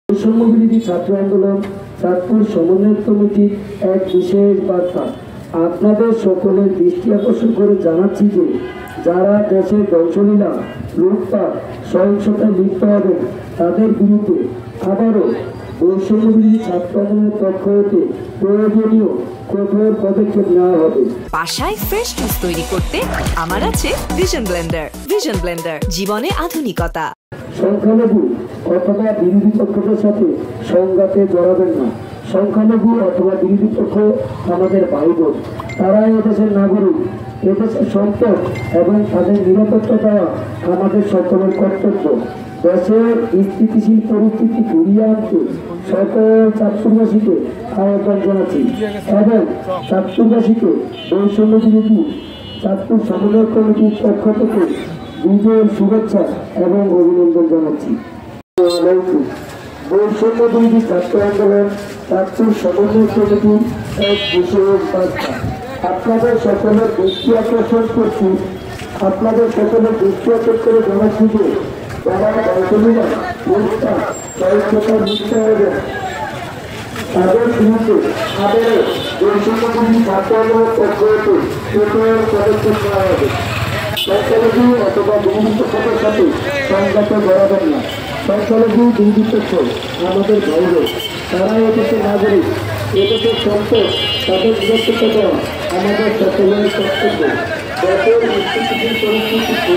বৈষম্যবিরোধী ছাত্র আন্দোলন ছাত্র সমন্বয় কমিটির এক বিশেষ বার্তা আপনাদের সকলের দৃষ্টি আকর্ষণ করে জানাচ্ছি যে যারা দেশের ধ্বংসলীলা লুটপাট সহিংসতায় লিপ্ত হবেন তাদের বিরুদ্ধে আবারও বৈষম্যবিরোধী ছাত্র আন্দোলনের পক্ষ হতে প্রয়োজনীয় কঠোর পদক্ষেপ নেওয়া হবে। বাসায় ফ্রেশ জুস তৈরি করতে আমার আছে ভিশন ব্লেন্ডার। ভিশন ব্লেন্ডার, জীবনে আধুনিকতা। সংখ্যালঘু অথবা বিরোধী পক্ষের সাথে সংঘাতে জড়াবেন না। সংখ্যালঘু অথবা বিরোধী পক্ষ আমাদের ভাই বোন, তারা এদেশের নাগরিক, এদেশের সম্পদ এবং তাদের নিরাপত্তা দেওয়া আমাদের সকলের কর্তব্য। দেশের স্থিতিশীল পরিস্থিতি ঘুরিয়ে আনতে সকল ছাত্রবাসীকে আহ্বান জানাচ্ছি এবং ছাত্রবাসীকে বৈষম্য বিরোধী ছাত্র সমন্বয় কমিটির পক্ষ থেকে বিজয়ের শুভেচ্ছা এবং অভিনন্দন জানাচ্ছি। বৈষম্য বিরোধী ছাত্র আন্দোলন ছাত্র সমন্বয় কমিটির এক বিশেষ বার্তা আপনাদের সকলের দৃষ্টি আকর্ষণ করছি। আপনাদের সকলের দৃষ্টি আকর্ষণ করে জানাচ্ছি যে যারা দর্শনীরা লুটপাট সহিংসতায় লিপ্ত হবেন তাদের বিরুদ্ধে আবারও বৈষম্য বিরোধী ছাত্র আন্দোলনের পক্ষ হতে কঠোর পদক্ষেপ নেওয়া হবে। সংখ্যালঘু অথবা বিরোধী পক্ষের সাথে সংঘাতে জড়াবেন না। সংখ্যালঘু বিরোধী পক্ষ আমাদের ভাইদের, তারা এদেশের নাগরিক, এদেশের সম্পদ, তাদের নিরাপত্তা দেওয়া আমাদের সকলের কর্তব্য। দেশের স্থিতিশীল পরিস্থিতি